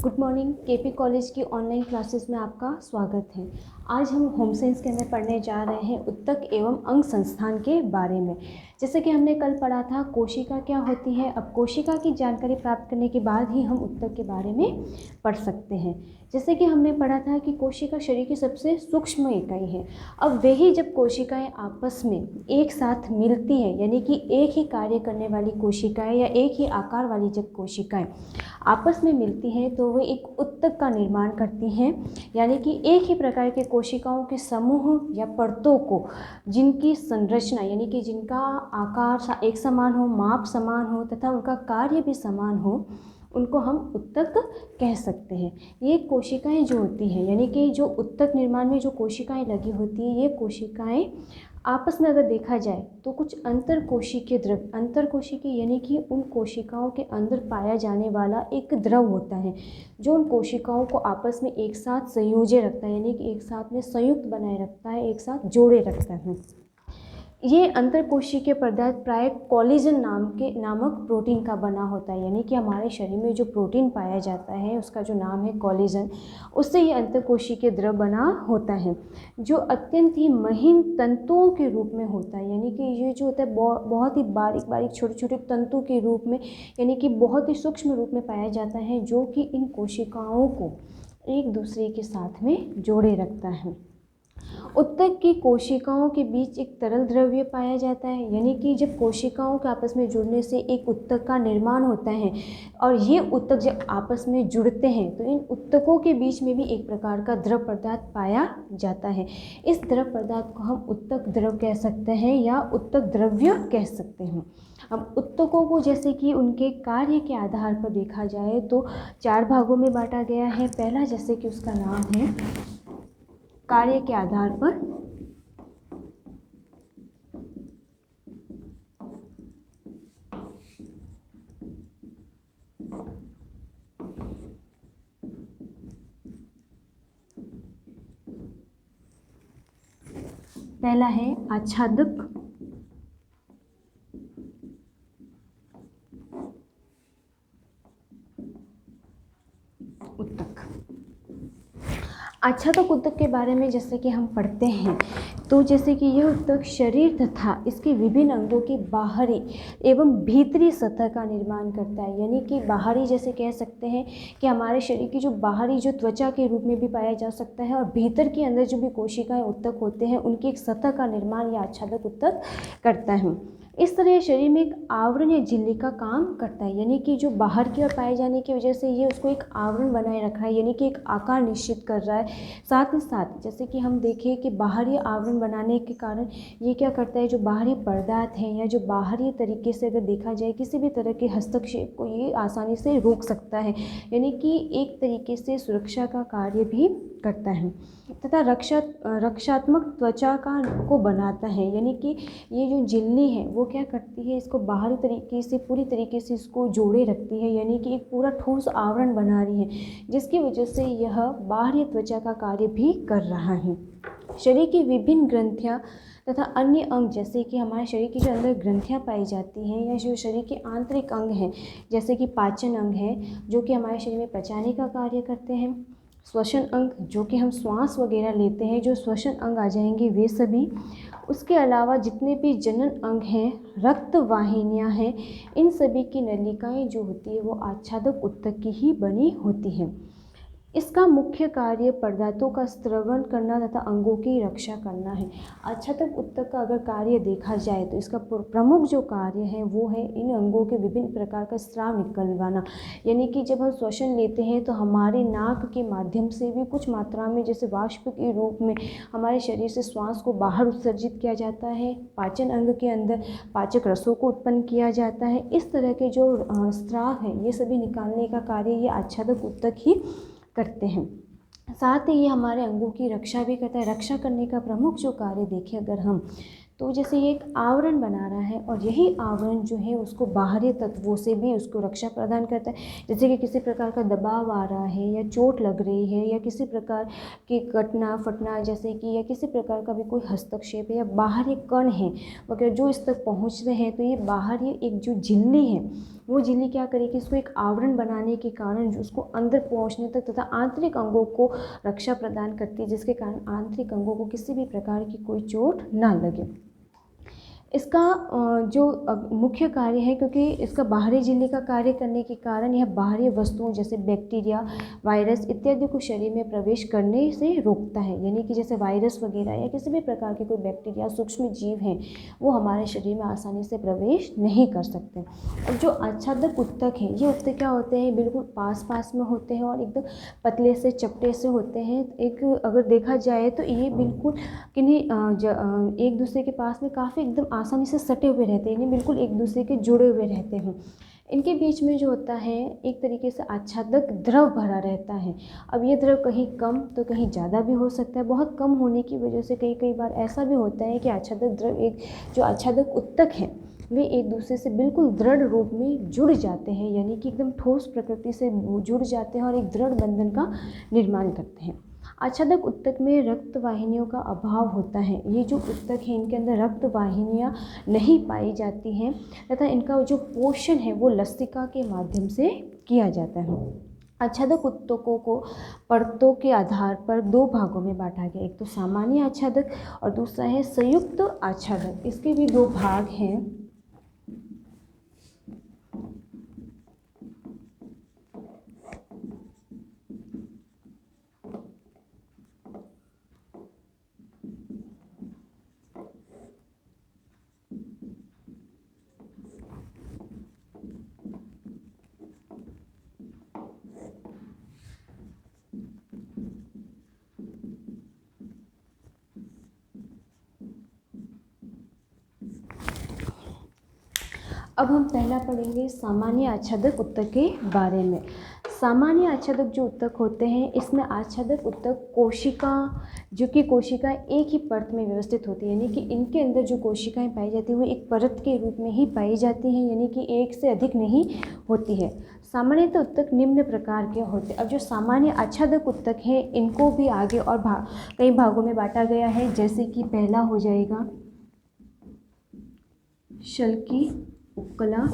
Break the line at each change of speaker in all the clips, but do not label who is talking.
Good morning. KP college की online classes में आपका स्वागत है। आज हम होम साइंस के अंदर पढ़ने जा रहे हैं उत्तक एवं अंग संस्थान के बारे में। जैसे कि हमने कल पढ़ा था कोशिका क्या होती है। अब कोशिका की जानकारी प्राप्त करने के बाद ही हम उत्तक के बारे में पढ़ सकते हैं। जैसे कि हमने पढ़ा था कि कोशिका शरीर की सबसे सूक्ष्म इकाई है। अब वही जब कोशिकाएं आपस में एक साथ मिलती हैं, यानी कि एक ही कार्य करने वाली कोशिकाएं या एक ही आकार वाली जब कोशिकाएं आपस में मिलती हैं तो वे एक उत्तक का निर्माण करती हैं, यानी कि एक ही प्रकार के कोशिकाओं के समूह या परतों को जिनकी संरचना यानी कि जिनका आकार एक समान हो, माप समान हो तथा उनका कार्य भी समान हो, उनको हम उत्तक कह सकते हैं। ये कोशिकाएं जो होती हैं, यानी कि जो उत्तक निर्माण में जो कोशिकाएं लगी होती हैं, ये कोशिकाएं आपस में अगर देखा जाए तो कुछ अंतरकोशिकीय द्रव, अंतरकोशिकीय यानी कि उन कोशिकाओं के अंदर पाया जाने वाला एक द्रव होता है जो उन कोशिकाओं को आपस में एक साथ संयोजे रखता है, यानी कि एक साथ में संयुक्त बनाए रखता है, एक साथ जोड़े रखता है। ये अंतरकोशिकीय पदार्थ प्राय कोलेजन नामक प्रोटीन का बना होता है, यानी कि हमारे शरीर में जो प्रोटीन पाया जाता है उसका जो नाम है कोलेजन, उससे ये अंतरकोशिकीय द्रव बना होता है जो अत्यंत ही महीन तंतुओं के रूप में होता है। यानी कि ये जो होता है बहुत ही बारीक बारीक छोटे छोटे तंतु के रूप में, यानी कि बहुत ही सूक्ष्म रूप में पाया जाता है, जो कि इन कोशिकाओं को एक दूसरे के साथ में जोड़े रखता है। उत्तक की कोशिकाओं के बीच एक तरल द्रव्य पाया जाता है, यानी कि जब कोशिकाओं के आपस में जुड़ने से एक उत्तक का निर्माण होता है और ये उत्तक जब आपस में जुड़ते हैं तो इन उत्तकों के बीच में भी एक प्रकार का द्रव पदार्थ पाया जाता है। इस द्रव पदार्थ को हम उत्तक द्रव कह सकते हैं या उत्तक द्रव्य कह सकते हैं। अब उत्तकों को जैसे कि उनके कार्य के आधार पर देखा जाए तो 4 भागों में बांटा गया है। पहला जैसे कि उसका नाम है कार्य के आधार पर, पहला है आच्छादक उत्तक। आच्छादक उत्तक के बारे में जैसे कि हम पढ़ते हैं तो जैसे कि यह उत्तक शरीर तथा इसके विभिन्न अंगों की बाहरी एवं भीतरी सतह का निर्माण करता है, यानी कि बाहरी जैसे कह सकते हैं कि हमारे शरीर की जो बाहरी जो त्वचा के रूप में भी पाया जा सकता है और भीतर के अंदर जो भी कोशिकाएं उत्तक होते हैं उनकी एक सतह का निर्माण यह आच्छादक उत्तक करता है। इस तरह शरीर में एक आवरण या झिल्ली का काम करता है, यानी कि जो बाहर की ओर पाए जाने की वजह से ये उसको एक आवरण बनाए रख रहा है, यानी कि एक आकार निश्चित कर रहा है। साथ ही साथ जैसे कि हम देखें कि बाहरी आवरण बनाने के कारण ये क्या करता है, जो बाहरी पदार्थ हैं या जो बाहरी तरीके से अगर देखा जाए किसी भी तरह के हस्तक्षेप को ये आसानी से रोक सकता है, यानी कि एक तरीके से सुरक्षा का कार्य भी करता है तथा रक्षात्मक त्वचा को बनाता है, यानी कि ये जो झिल्ली है वो क्या करती है, इसको बाहरी तरीके से पूरी तरीके से इसको जोड़े रखती है, यानी कि एक पूरा ठोस आवरण बना रही है, जिसकी वजह से यह बाहरी त्वचा का कार्य भी कर रहा है। शरीर की विभिन्न ग्रंथियां तथा अन्य अंग, जैसे कि हमारे शरीर की जो अंदर ग्रंथियां पाई जाती हैं या जो शरीर के आंतरिक अंग हैं, जैसे कि पाचन अंग है जो कि हमारे शरीर में पचाने का कार्य करते हैं, श्वसन अंग जो कि हम श्वास वगैरह लेते हैं, जो श्वसन अंग आ जाएंगे वे सभी। उसके अलावा जितने भी जनन अंग हैं, रक्त वाहिनियाँ हैं, इन सभी की नलिकाएं जो होती है वो आच्छादक उत्तक की ही बनी होती हैं। इसका मुख्य कार्य पदार्थों का स्रवण करना तथा अंगों की रक्षा करना है। आच्छादक उत्तक का अगर कार्य देखा जाए तो इसका प्रमुख जो कार्य है वो है इन अंगों के विभिन्न प्रकार का स्राव निकलवाना, यानी कि जब हम श्वसन लेते हैं तो हमारे नाक के माध्यम से भी कुछ मात्रा में जैसे वाष्प के रूप में हमारे शरीर से श्वास को बाहर उत्सर्जित किया जाता है। पाचन अंग के अंदर पाचक रसों को उत्पन्न किया जाता है। इस तरह के जो स्राव हैं ये सभी निकालने का कार्य ये आच्छादक उत्तक ही करते हैं। साथ ही ये हमारे अंगों की रक्षा भी करता है। रक्षा करने का प्रमुख जो कार्य देखें अगर हम तो जैसे ये एक आवरण बना रहा है और यही आवरण जो है उसको बाहरी तत्वों से भी उसको रक्षा प्रदान करता है। जैसे कि किसी प्रकार का दबाव आ रहा है या चोट लग रही है या किसी प्रकार की कटना फटना जैसे कि या किसी प्रकार का भी कोई हस्तक्षेप है या बाहरी कण है वगैरह जो इस तक पहुँच रहे हैं, तो ये बाहरी एक जो झिल्ली है वो झिल्ली क्या करेगी, इसको एक आवरण बनाने के कारण जो उसको अंदर पहुंचने तक तथा आंतरिक अंगों को रक्षा प्रदान करती है, जिसके कारण आंतरिक अंगों को किसी भी प्रकार की कोई चोट ना लगे। इसका जो मुख्य कार्य है, क्योंकि इसका बाहरी झिल्ली का कार्य करने के कारण यह बाहरी वस्तुओं जैसे बैक्टीरिया, वायरस इत्यादि को शरीर में प्रवेश करने से रोकता है। यानी कि जैसे वायरस वगैरह या किसी भी प्रकार के कोई बैक्टीरिया, सूक्ष्म जीव हैं, वो हमारे शरीर में आसानी से प्रवेश नहीं कर सकते। अब जो आच्छादक उत्तक हैं, ये उत्तक क्या होते हैं, बिल्कुल पास पास में होते हैं और एकदम पतले से चपटे से होते हैं। एक अगर देखा जाए तो ये बिल्कुल किन्हीं एक दूसरे के पास में काफ़ी एकदम आसानी से सटे हुए रहते हैं, यानी बिल्कुल एक दूसरे के जुड़े हुए रहते हैं। इनके बीच में जो होता है एक तरीके से आच्छादक द्रव भरा रहता है। अब ये द्रव कहीं कम तो कहीं ज़्यादा भी हो सकता है। बहुत कम होने की वजह से कई बार ऐसा भी होता है कि आच्छादक द्रव एक जो आच्छादक उत्तक है वे एक दूसरे से बिल्कुल दृढ़ रूप में जुड़ जाते हैं, यानी कि एकदम ठोस प्रकृति से जुड़ जाते हैं और एक दृढ़ बंधन का निर्माण करते हैं। आच्छादक उत्तक में रक्त वाहिनियों का अभाव होता है। ये जो उत्तक है इनके अंदर रक्त वाहिनियाँ नहीं पाई जाती हैं तथा इनका जो पोषण है वो लसिका के माध्यम से किया जाता है। आच्छादक उत्तकों को परतों के आधार पर दो भागों में बांटा गया, एक तो सामान्य आच्छादक और दूसरा है संयुक्त आच्छादक। इसके भी दो भाग हैं। अब हम पहला पढ़ेंगे सामान्य आच्छादक उत्तक के बारे में। सामान्य आच्छादक जो उत्तक होते हैं, इसमें आच्छादक उत्तक कोशिका, जो कि कोशिकाएं एक ही परत में व्यवस्थित होती है, यानी कि इनके अंदर जो कोशिकाएं पाई जाती है वो एक परत के रूप में ही पाई जाती हैं, यानी कि एक से अधिक नहीं होती है। सामान्यतः उत्तक निम्न प्रकार के होते हैं। अब जो सामान्य आच्छादक उत्तक हैं इनको भी आगे और कई भागों में बांटा गया है, जैसे कि पहला हो जाएगा शल्की उपकला,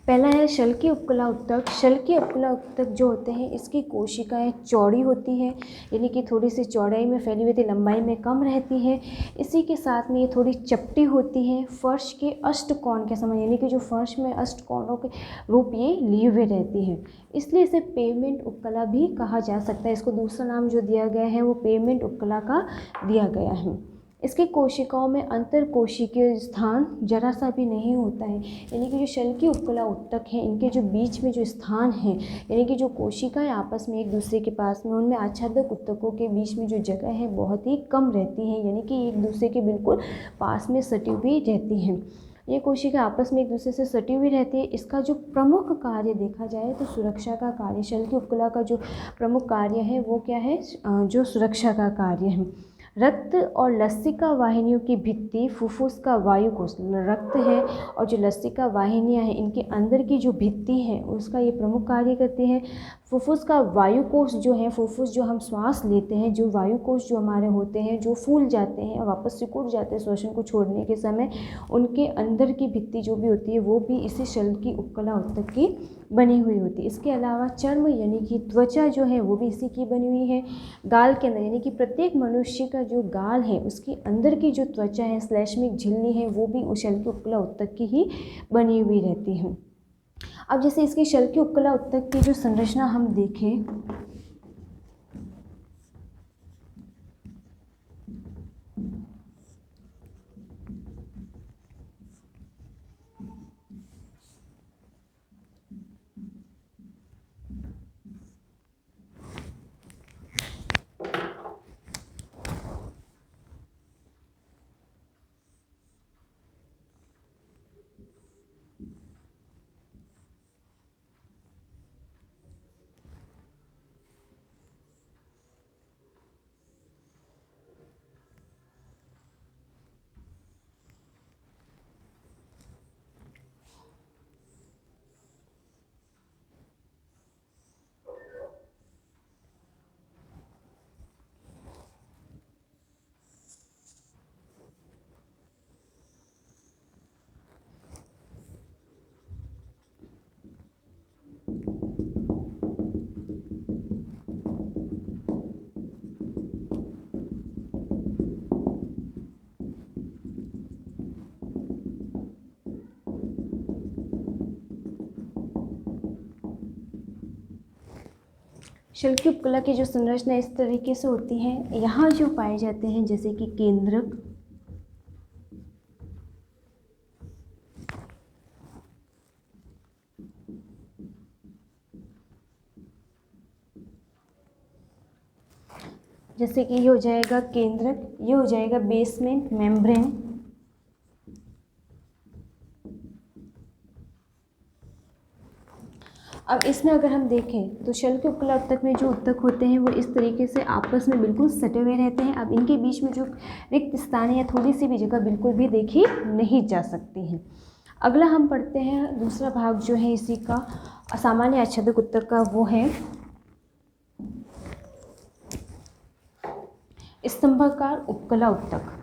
पहला है शल्की उपकला उत्तक। शल्की उपकला उत्तक जो होते हैं इसकी कोशिकाएं चौड़ी होती हैं, यानी कि थोड़ी सी चौड़ाई में फैली हुई थी, लंबाई में कम रहती है। इसी के साथ में ये थोड़ी चपटी होती हैं, फर्श के अष्टकोण के समान, यानी कि जो फर्श में अष्टकोणों के रूप ये लिए हुए रहती हैं, इसलिए इसे पेवमेंट उपकला भी कहा जा सकता है। इसको दूसरा नाम जो दिया गया है वो पेवमेंट उपकला का दिया गया है। इसकी कोशिकाओं में अंतर कोशिकीय स्थान जरा सा भी नहीं होता है, यानी कि जो शल्की उपकला उत्तक हैं इनके जो बीच में जो स्थान है, यानी कि जो कोशिकाएं आपस में एक दूसरे के पास में, उनमें आच्छादक उत्तकों के बीच में जो जगह है बहुत ही कम रहती है, यानी कि एक दूसरे के बिल्कुल पास में सटी हुई रहती हैं। ये कोशिका आपस में एक दूसरे से सटी हुई रहती है। इसका जो प्रमुख कार्य देखा जाए तो सुरक्षा का कार्य, शल्की उपकला का जो प्रमुख कार्य है वो क्या है, जो सुरक्षा का कार्य है। रक्त और लसिका वाहिनियों की भित्ति, फुफ्फुस का वायुकोश, रक्त है और जो लसिका वाहिनियां हैं इनके अंदर की जो भित्ति है उसका ये प्रमुख कार्य करती है। फुफ्फुस का वायुकोश जो है, फुफ्फुस जो हम श्वास लेते हैं, जो वायुकोश जो हमारे होते हैं जो फूल जाते हैं और वापस सिकुड़ जाते हैं श्वसन को छोड़ने के समय, उनके अंदर की भित्ति जो भी होती है वो भी इसी शल्की उपकला उत्तक की बनी हुई होती है। इसके अलावा चर्म यानी कि त्वचा जो है वो भी इसी की बनी हुई है। गाल के अंदर, यानी कि प्रत्येक मनुष्य का जो गाल है उसके अंदर की जो त्वचा है, श्लैष्मिक झिल्ली है, वो भी उस शल्की उपकला उत्तक की ही बनी हुई रहती है। अब जैसे इसकी शल्की उपकला उत्तक की जो संरचना हम देखें, शल्य उपकला की जो संरचना इस तरीके से होती है, यहाँ जो पाए जाते हैं जैसे कि केंद्रक, जैसे कि ये हो जाएगा केंद्रक, ये हो जाएगा बेसमेंट मेम्ब्रेन, अब इसमें अगर हम देखें तो शल्य उपकला उत्तक में जो उत्तक होते हैं वो इस तरीके से आपस में बिल्कुल सटे हुए रहते हैं। अब इनके बीच में जो रिक्त स्थान है या थोड़ी सी भी जगह बिल्कुल भी देखी नहीं जा सकती है। अगला हम पढ़ते हैं दूसरा भाग जो है इसी का असामान्य आच्छादक उत्तक का, वो है स्तंभाकार उपकला उत्तक।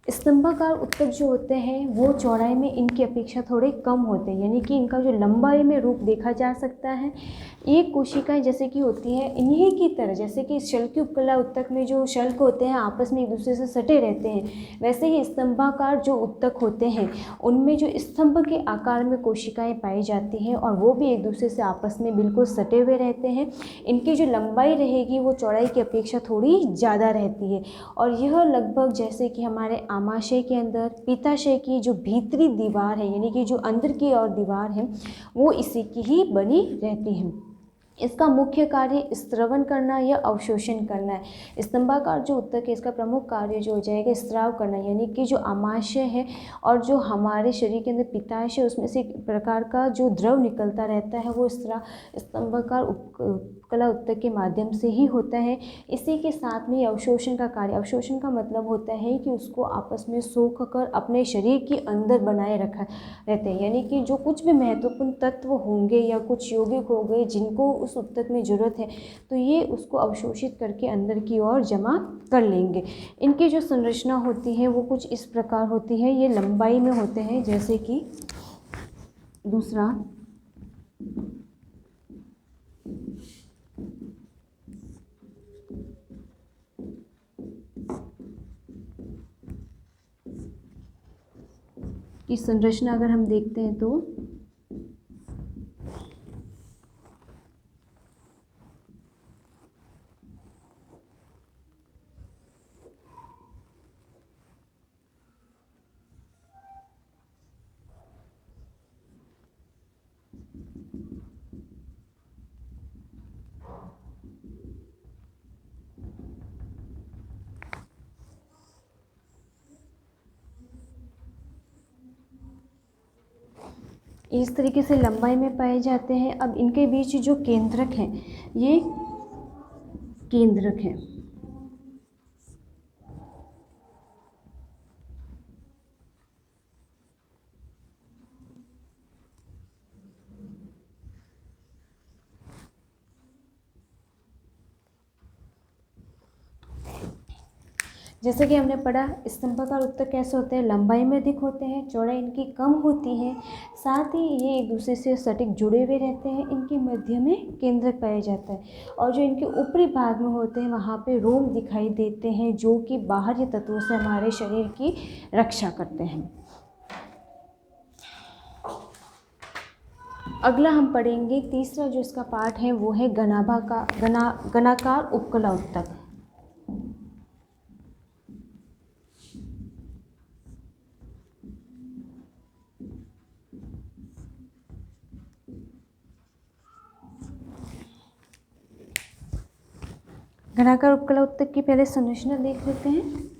स्तंभाकार उत्तक जो होते हैं वो चौड़ाई में इनकी अपेक्षा थोड़े कम होते हैं, यानी कि इनका जो लंबाई में रूप देखा जा सकता है, ये कोशिकाएं जैसे कि होती हैं इन्हीं की तरह, जैसे कि शल्य उपकला उत्तक में जो शल्क होते हैं आपस में एक दूसरे से सटे रहते हैं, वैसे ही स्तंभाकार जो उत्तक होते हैं उनमें जो स्तंभ के आकार में कोशिकाएं पाई जाती हैं और वो भी एक दूसरे से आपस में बिल्कुल सटे हुए रहते हैं। इनकी जो लंबाई रहेगी वो चौड़ाई की अपेक्षा थोड़ी ज़्यादा रहती है, और यह लगभग जैसे कि हमारे आमाशय के अंदर पित्ताशय की जो भीतरी दीवार है, यानी कि जो अंदर की और दीवार है, वो इसी की ही बनी रहती है। इसका मुख्य कार्य स्त्रवण करना या अवशोषण करना है। स्तंभाकार जो उत्तक है इसका प्रमुख कार्य जो हो जाएगा स्त्राव करना, यानी कि जो आमाशय है और जो हमारे शरीर के अंदर पित्ताशय है उसमें से एक प्रकार का जो द्रव निकलता रहता है वो स्तंभाकार उपकला उत्तक के माध्यम से ही होता है। इसी के साथ में अवशोषण का कार्य, अवशोषण का मतलब होता है कि उसको आपस में सोख कर अपने शरीर के अंदर बनाए रखा रहते हैं, यानी कि जो कुछ भी महत्वपूर्ण तत्व होंगे या कुछ यौगिक हो गए जिनको उस उत्तक में ज़रूरत है तो ये उसको अवशोषित करके अंदर की ओर जमा कर लेंगे। इनकी जो संरचना होती है वो कुछ इस प्रकार होती है, ये लंबाई में होते हैं, जैसे कि दूसरा की संरचना अगर हम देखते हैं तो इस तरीके से लंबाई में पाए जाते हैं। अब इनके बीच जो केंद्रक हैं ये केंद्रक है। जैसे कि हमने पढ़ा स्तंभाकार उत्तक कैसे होते हैं, लंबाई में अधिक होते हैं, चौड़ाई इनकी कम होती है, साथ ही ये एक दूसरे से सटीक जुड़े हुए रहते हैं। इनके मध्य में केंद्रक पाया जाता है और जो इनके ऊपरी भाग में होते हैं वहाँ पे रोम दिखाई देते हैं जो कि बाहरी तत्वों से हमारे शरीर की रक्षा करते हैं। अगला हम पढ़ेंगे तीसरा जो इसका पार्ट है वो है घनाकार उपकला उत्तक। घनाकार उपकला उत्तक की पहले संरचना देख लेते हैं।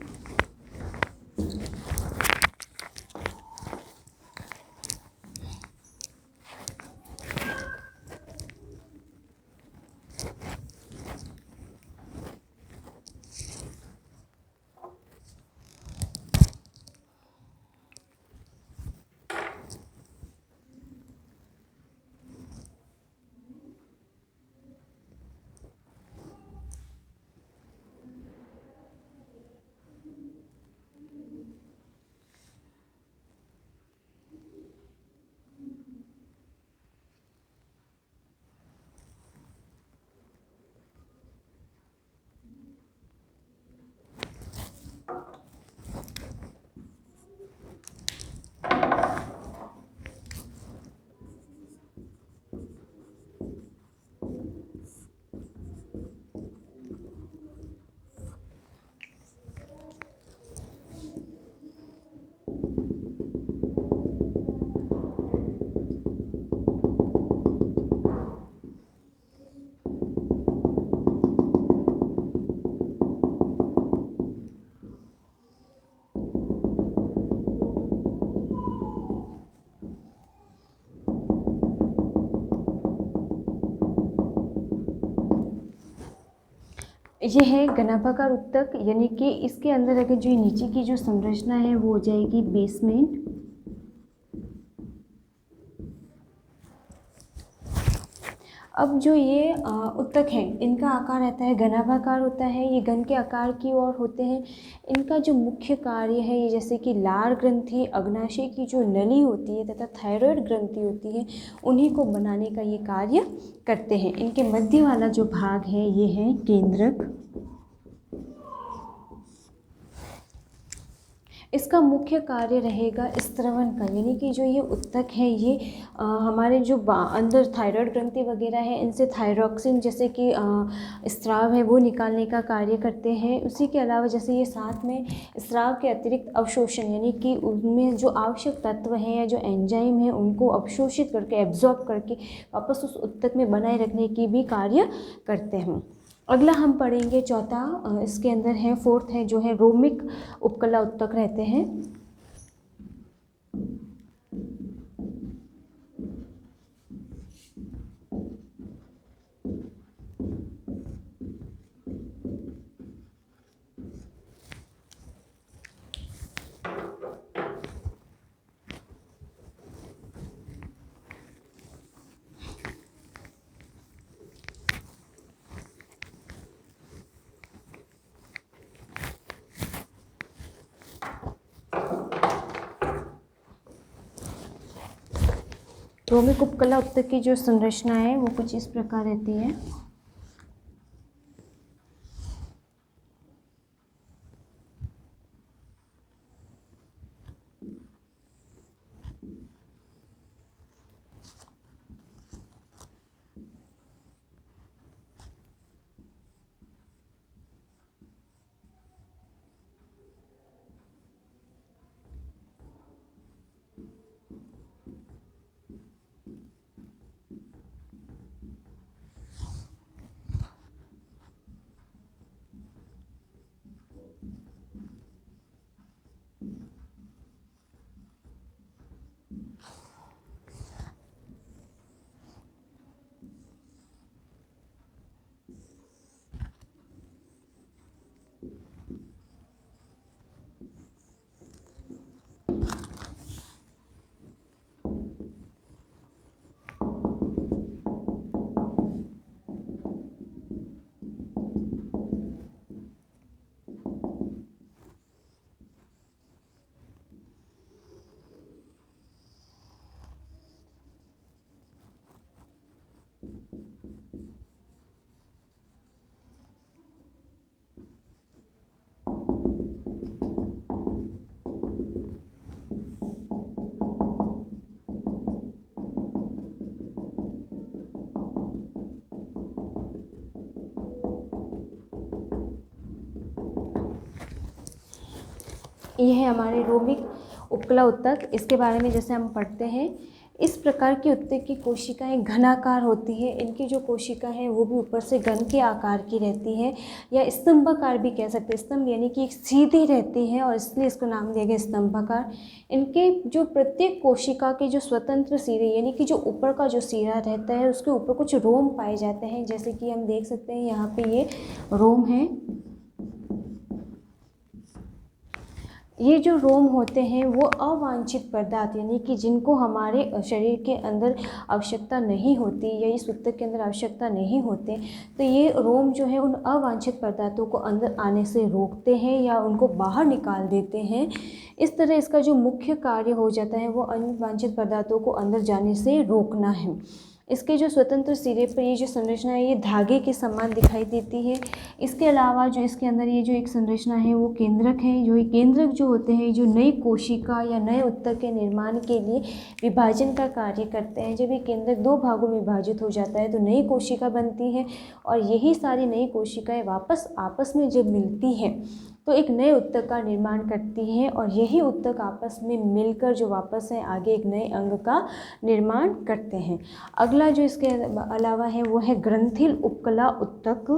ये है घनाभाकार उत्तक, यानी कि इसके अंदर अगर जो नीचे की जो संरचना है वो हो जाएगी बेसमेंट। अब जो ये उत्तक है इनका आकार रहता है घनाभाकार होता है, ये घन के आकार की ओर होते हैं। इनका जो मुख्य कार्य है ये जैसे कि लार ग्रंथि, अग्नाशय की जो नली होती है तथा थायराइड ग्रंथि होती है, उन्हीं को बनाने का ये कार्य करते हैं। इनके मध्य वाला जो भाग है ये है केंद्रक। इसका मुख्य कार्य रहेगा स्त्रवण का, यानी कि जो ये उत्तक है ये हमारे जो अंदर थायराइड ग्रंथि वगैरह है इनसे थायरॉक्सिन जैसे कि स्राव है वो निकालने का कार्य करते हैं। उसी के अलावा जैसे ये साथ में स्राव के अतिरिक्त अवशोषण, यानी कि उनमें जो आवश्यक तत्व हैं या जो एंजाइम है उनको अवशोषित करके एब्जॉर्ब करके वापस उस उत्तक में बनाए रखने की भी कार्य करते हैं। अगला हम पढ़ेंगे चौथा, इसके अंदर है फोर्थ है जो है रोमिक उपकला उत्तक रहते हैं। रोमिक उपकला उत्तक की जो संरचना है वो कुछ इस प्रकार रहती है। ये है हमारे रोमिक उपकला उत्तक। इसके बारे में जैसे हम पढ़ते हैं, इस प्रकार की उत्तक की कोशिकाएं घनाकार होती है। इनकी जो कोशिका है वो भी ऊपर से घन के आकार की रहती है, या स्तंभाकार भी कह सकते हैं। स्तंभ यानी कि एक सीधी रहती है और इसलिए इसको नाम दिया गया स्तंभाकार। इनके जो प्रत्येक कोशिका के जो स्वतंत्र सिरे, यानी कि जो ऊपर का जो सिरा रहता है उसके ऊपर कुछ रोम पाए जाते हैं, जैसे कि हम देख सकते हैं यहाँ पे ये रोम है। ये जो रोम होते हैं वो अवांछित पदार्थ, यानी कि जिनको हमारे शरीर के अंदर आवश्यकता नहीं होती या इस उत्तक के अंदर आवश्यकता नहीं होते, तो ये रोम जो है उन अवांछित पदार्थों को अंदर आने से रोकते हैं या उनको बाहर निकाल देते हैं। इस तरह इसका जो मुख्य कार्य हो जाता है वो अवांछित पदार्थों को अंदर जाने से रोकना है। इसके जो स्वतंत्र सिरे पर ये जो संरचना है ये धागे के समान दिखाई देती है। इसके अलावा जो इसके अंदर ये जो एक संरचना है वो केंद्रक है। जो ये केंद्रक जो होते हैं जो नई कोशिका या नए उत्तक के निर्माण के लिए विभाजन का कार्य करते हैं। जब ये केंद्रक दो भागों में विभाजित हो जाता है तो नई कोशिका बनती है, और यही सारी नई कोशिकाएं वापस आपस में जब मिलती हैं तो एक नए उत्तक का निर्माण करती हैं, और यही उत्तक आपस में मिलकर जो वापस है आगे एक नए अंग का निर्माण करते हैं। अगला जो इसके अलावा है वो है ग्रंथिल उपकला उत्तक।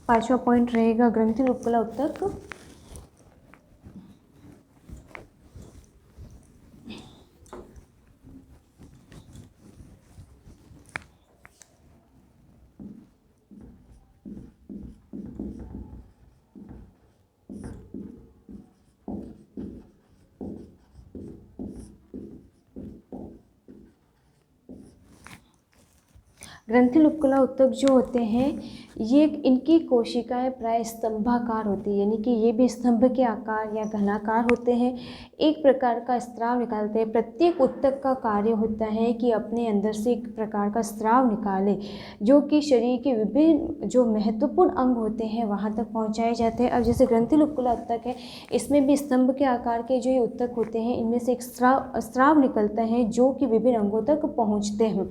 पांचवा पॉइंट रहेगा ग्रंथिल उपकला उत्तक। ग्रंथिल उपकला उत्तक जो होते हैं ये इनकी कोशिकाएं प्राय स्तंभाकार होती है, यानी कि ये भी स्तंभ के आकार या घनाकार होते हैं। एक प्रकार का स्राव निकालते हैं। प्रत्येक उत्तक का कार्य होता है कि अपने अंदर से एक प्रकार का स्राव निकाले जो कि शरीर के विभिन्न जो महत्वपूर्ण अंग होते हैं वहाँ तक पहुँचाए जाते हैं। अब जैसे ग्रंथिल उपकला उत्तक है, इसमें भी स्तंभ के आकार के जो ये उत्तक होते हैं इनमें से एक स्राव निकलता है जो कि विभिन्न अंगों तक पहुँचते हैं।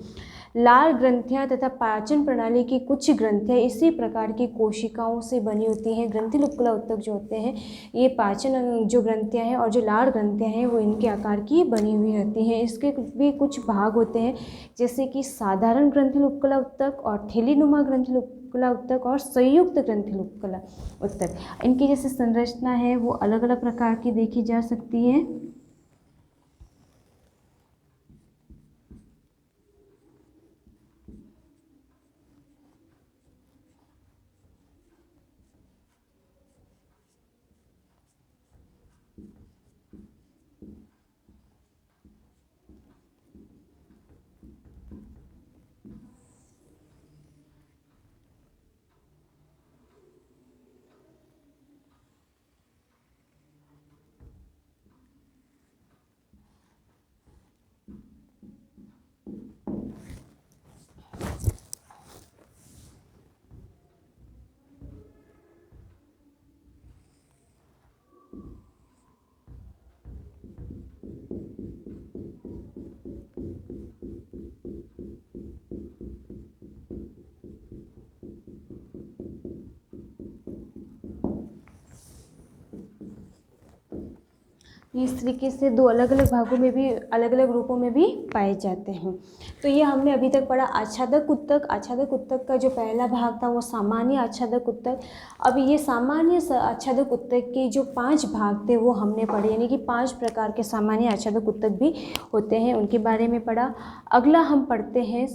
लाल ग्रंथियां तथा पाचन प्रणाली की कुछ ग्रंथियां इसी प्रकार की कोशिकाओं से बनी होती हैं। ग्रंथिल उपकला उत्तक जो होते हैं ये पाचन जो ग्रंथियां हैं और जो लाल ग्रंथियां हैं वो इनके आकार की बनी हुई होती हैं। इसके भी कुछ भाग होते हैं जैसे कि साधारण ग्रंथिल उपकला उत्तक और ठेलीनुमा ग्रंथिल उपकला उत्तक और संयुक्त ग्रंथिल उपकला उत्तक। इनकी जैसे संरचना है वो अलग अलग प्रकार की देखी जा सकती है। इस तरीके से दो अलग अलग भागों में भी अलग अलग रूपों में भी पाए जाते हैं। तो ये हमने अभी तक पढ़ा आच्छादक उत्तक। आच्छादक उत्तक का जो पहला भाग था वो सामान्य आच्छादक उत्तक। अब ये सामान्य आच्छादक उत्तक के जो 5 भाग थे वो हमने पढ़े, यानी कि 5 प्रकार के सामान्य आच्छादक उत्तक भी होते हैं, उनके बारे में पढ़ा। अगला हम पढ़ते हैं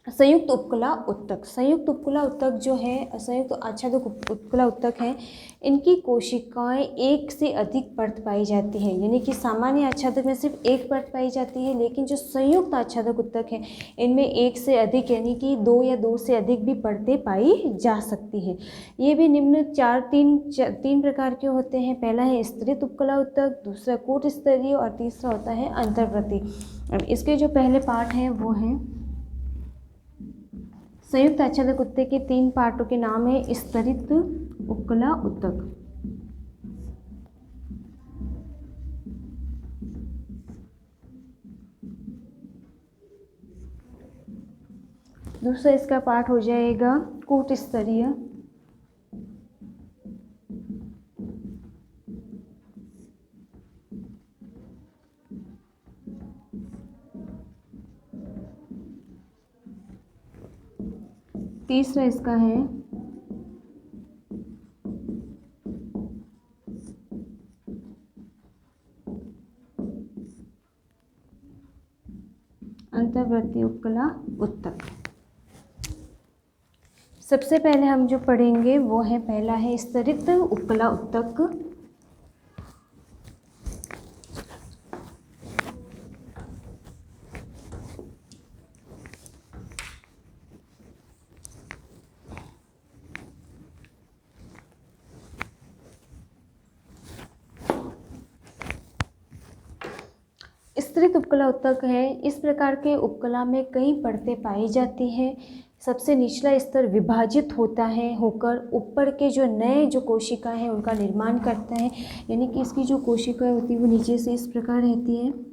संयुक्त उपकला उत्तक। संयुक्त उपकला उत्तक जो है, संयुक्त आच्छादक उपकला उत्तक है, इनकी कोशिकाएं एक से अधिक परत पाई जाती है, यानी कि सामान्य आच्छादक में सिर्फ एक परत पाई जाती है, लेकिन जो संयुक्त आच्छादक उत्तक है इनमें एक से अधिक यानी कि 2 या 2 से अधिक भी परतें पाई जा सकती हैं। ये भी निम्न तीन प्रकार के होते हैं। पहला है स्तरित उपकला उत्तक, दूसरा कूट स्तरीय और तीसरा होता है अंतर्वृत्ति। अब इसके जो पहले पार्ट हैं वो हैं संयुक्त आच्छादक उत्तक के 3 पार्टों के नाम है स्तरित उपकला उत्तक, दूसरा इसका पार्ट हो जाएगा कूट स्तरीय, तीसरा इसका है अंतर्वृत्तीय उपकला उत्तक। सबसे पहले हम जो पढ़ेंगे वो है पहला है स्तरित उपकला उत्तक। स्तरित उपकला उत्तक है। इस प्रकार के उपकला में कई परतें पाई जाती हैं। सबसे निचला स्तर विभाजित होता है होकर ऊपर के जो नए जो कोशिकाएं हैं उनका निर्माण करता है, यानी कि इसकी जो कोशिकाएं होती है वो नीचे से इस प्रकार रहती है।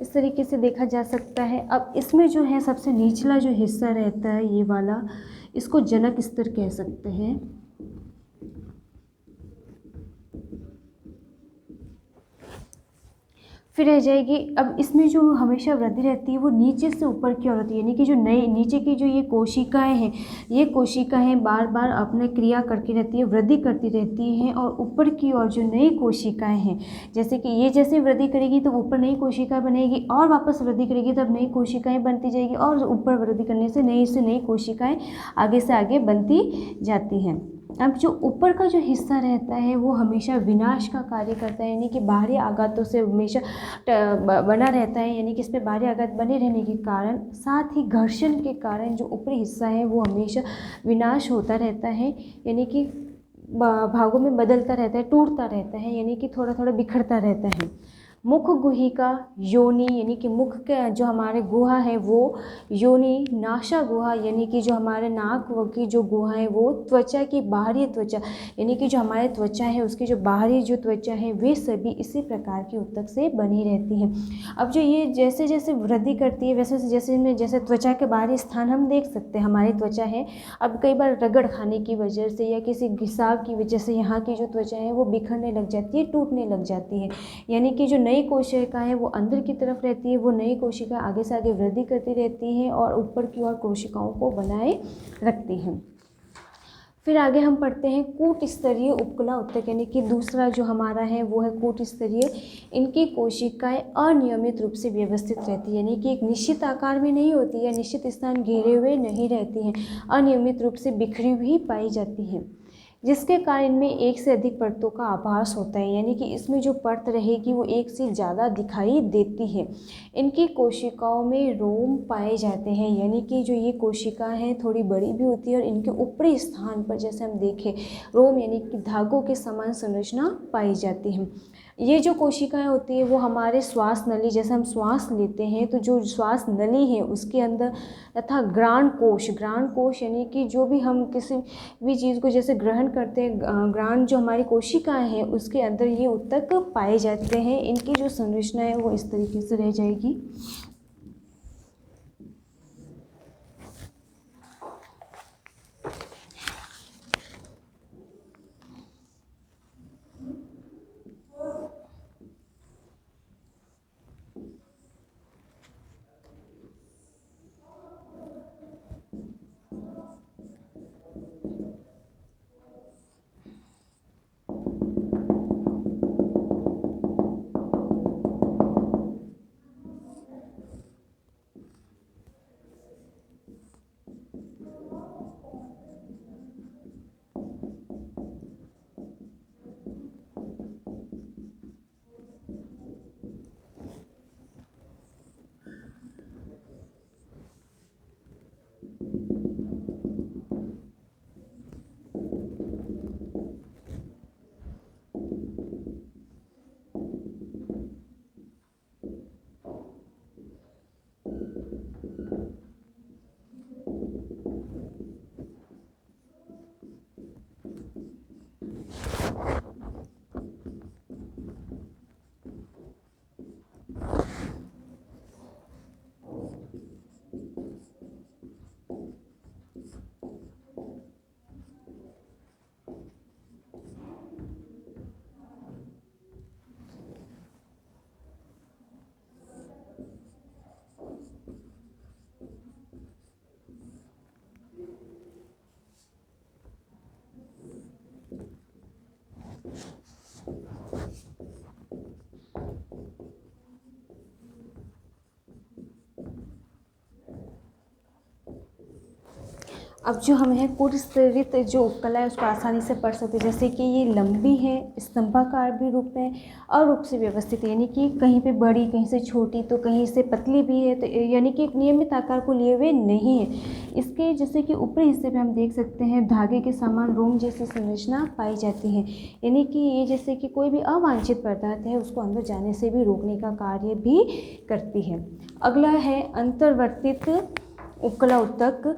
इस तरीके से देखा जा सकता है। अब इसमें जो है सबसे निचला जो हिस्सा रहता है ये वाला, इसको जनक स्तर कह सकते हैं। फिर रह जाएगी, अब इसमें जो हमेशा वृद्धि रहती है वो नीचे से ऊपर की ओर होती है, यानी कि जो नई नीचे की जो ये कोशिकाएं हैं, ये कोशिकाएं बार बार अपने क्रिया करती रहती है, वृद्धि करती रहती हैं, और ऊपर की ओर जो नई कोशिकाएं हैं, जैसे कि ये जैसे वृद्धि करेगी तो ऊपर नई कोशिका बनेगी, और वापस वृद्धि करेगी तब नई कोशिकाएं बनती जाएगी, और ऊपर वृद्धि करने से नई कोशिकाएं आगे से आगे बनती जाती हैं। अब जो ऊपर का जो हिस्सा रहता है वो हमेशा विनाश का कार्य करता है, यानी कि बाहरी आघातों से हमेशा बना रहता है, यानी कि इस पर बाहरी आघात बने रहने के कारण, साथ ही घर्षण के कारण जो ऊपरी हिस्सा है वो हमेशा विनाश होता रहता है, यानी कि भागों में बदलता रहता है, टूटता रहता है, यानी कि थोड़ा थोड़ा बिखरता रहता है। मुख गुहिका योनि, यानी कि मुख के जो हमारे गुहा है वो योनि, नासा गुहा यानी कि जो हमारे नाक की जो गुहा है वो, त्वचा की बाहरी त्वचा यानी कि जो हमारे त्वचा है उसकी जो बाहरी जो त्वचा है वे सभी इसी प्रकार की ऊतक से बनी रहती हैं। अब जो ये जैसे जैसे वृद्धि करती है वैसे जैसे त्वचा के बाहरी स्थान हम देख सकते हैं हमारी त्वचा है, अब कई बार रगड़ खाने की वजह से या किसी घिसाव की वजह से यहाँ की जो त्वचा है वो बिखरने लग जाती है, टूटने लग जाती है, यानी कि जो नई कोशिका है वो अंदर की तरफ रहती है, वो नई कोशिका आगे से आगे वृद्धि करती रहती है और ऊपर की ओर कोशिकाओं को बनाए रखती हैं। फिर आगे हम पढ़ते हैं कूट स्तरीय उपकला ऊतक, यानी कि दूसरा जो हमारा है वो है कूट स्तरीय। इनकी कोशिकाएं अनियमित रूप से व्यवस्थित रहती है, यानी कि एक निश्चित आकार में नहीं होती है, निश्चित स्थान घेरे हुए नहीं रहती हैं, अनियमित रूप से बिखरी हुई पाई जाती हैं, जिसके कारण इनमें एक से अधिक परतों का आभास होता है, यानी कि इसमें जो परत रहेगी वो एक से ज़्यादा दिखाई देती है। इनकी कोशिकाओं में रोम पाए जाते हैं, यानी कि जो ये कोशिका है थोड़ी बड़ी भी होती है और इनके ऊपरी स्थान पर जैसे हम देखें रोम यानी कि धागों के समान संरचना पाई जाती है। ये जो कोशिकाएं होती है वो हमारे श्वास नली, जैसे हम श्वास लेते हैं तो जो श्वास नली है उसके अंदर तथा ग्राण कोश यानी कि जो भी हम किसी भी चीज़ को जैसे ग्रहण करते हैं, ग्राण जो हमारी कोशिकाएं हैं उसके अंदर ये ऊतक पाए जाते हैं। इनकी जो संरचना है वो इस तरीके से रह जाएगी। अब जो हम है कूट स्तरित जो उपकला है उसको आसानी से पढ़ सकते हैं, जैसे कि ये लंबी है, स्तंभाकार भी रूप में और रूप से व्यवस्थित है, यानी कि कहीं पे बड़ी कहीं से छोटी तो कहीं से पतली भी है, तो यानी कि एक नियमित आकार को लिए हुए नहीं है। इसके जैसे कि ऊपरी हिस्से पे हम देख सकते हैं धागे के समान रोम जैसी संरचना पाई जाती है, यानी कि ये जैसे कि कोई भी अवांछित पदार्थ है उसको अंदर जाने से भी रोकने का कार्य भी करती है। अगला है अंतर्वर्तित उपकला ऊतक।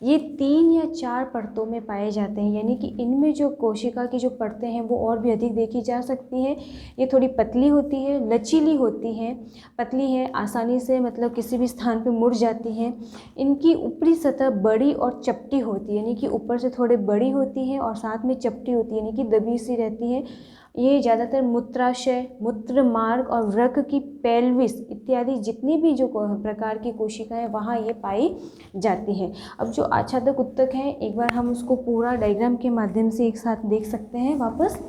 ये 3 या 4 परतों में पाए जाते हैं, यानी कि इनमें जो कोशिका की जो परतें हैं वो और भी अधिक देखी जा सकती हैं। ये थोड़ी पतली होती है, लचीली होती हैं, पतली है, आसानी से मतलब किसी भी स्थान पे मुड़ जाती हैं। इनकी ऊपरी सतह बड़ी और चपटी होती है, यानी कि ऊपर से थोड़ी बड़ी होती है और साथ में चपटी होती है, यानी कि दबी सी रहती है। ये ज़्यादातर मूत्राशय, मूत्र मार्ग और वृक्क की पेल्विस इत्यादि जितनी भी जो प्रकार की कोशिकाएं हैं वहाँ ये पाई जाती है। अब जो आच्छादक ऊतक है, एक बार हम उसको पूरा डायग्राम के माध्यम से एक साथ देख सकते हैं वापस।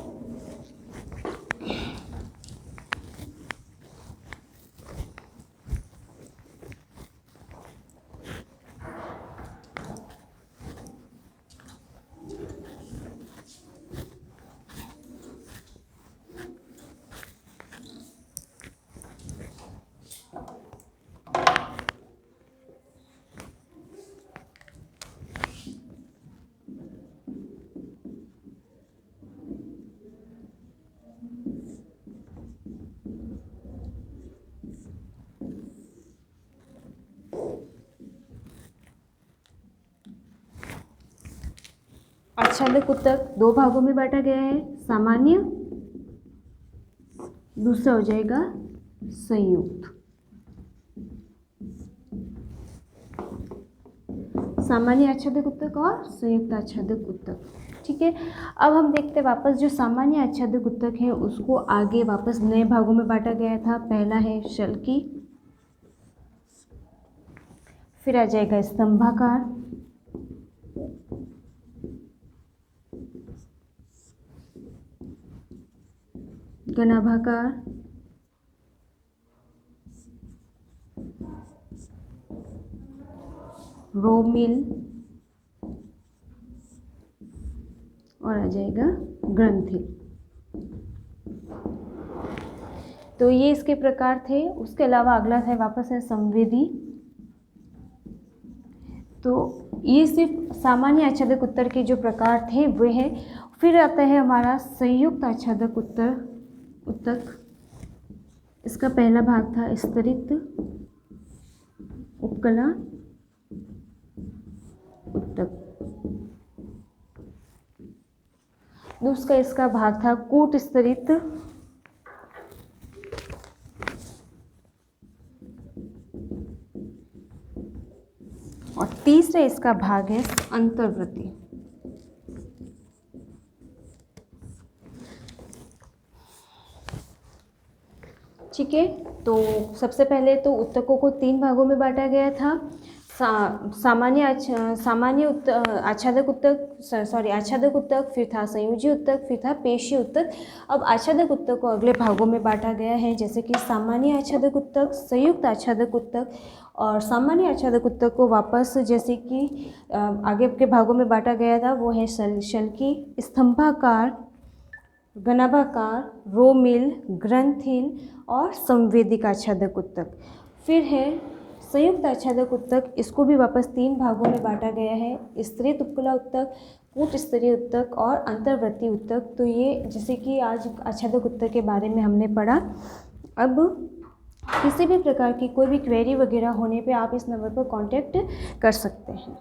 आच्छादक ऊतक दो भागों में बांटा गया है, सामान्य, दूसरा हो जाएगा संयुक्त। सामान्य आच्छादक ऊतक और संयुक्त आच्छादक ऊतक। ठीक है, अब हम देखते हैं वापस जो सामान्य आच्छादक ऊतक है उसको आगे वापस नए भागों में बांटा गया था। पहला है शल्की, फिर आ जाएगा स्तंभाकार, घनाभाकार, रोमिल और आ जाएगा ग्रंथिल। तो ये इसके प्रकार थे। उसके अलावा अगला है वापस है संवेदी। तो ये सिर्फ सामान्य आच्छादक ऊतक के जो प्रकार थे वे हैं। फिर आता है हमारा संयुक्त आच्छादक ऊतक। इसका पहला भाग था स्तरित उपकला ऊतक। दूसरा इसका भाग था कूट स्तरित, और तीसरा इसका भाग है अंतर्वृत्ति। ठीक है, तो सबसे पहले तो ऊतकों को तीन भागों में बांटा गया था। सामान्य आच्छादक ऊतक, फिर था संयोजी ऊतक, फिर था पेशीय ऊतक। अब आच्छादक ऊतक को अगले भागों में बांटा गया है, जैसे कि सामान्य आच्छादक ऊतक, संयुक्त आच्छादक ऊतक। और सामान्य आच्छादक ऊतक को वापस जैसे कि आगे के भागों में बांटा गया था वो है शल्की, स्तंभाकार, घनाभाकार, रोमिल, ग्रंथिल और संवेदिक आच्छादक ऊतक। फिर है संयुक्त आच्छादक ऊतक। इसको भी वापस तीन भागों में बांटा गया है, स्तरित उपकला ऊतक, कूट स्तरीय ऊतक और अंतर्वृत्तीय ऊतक। तो ये जैसे कि आज आच्छादक ऊतक के बारे में हमने पढ़ा। अब किसी भी प्रकार की कोई भी क्वेरी वगैरह होने पे आप इस नंबर पर कांटेक्ट कर सकते हैं।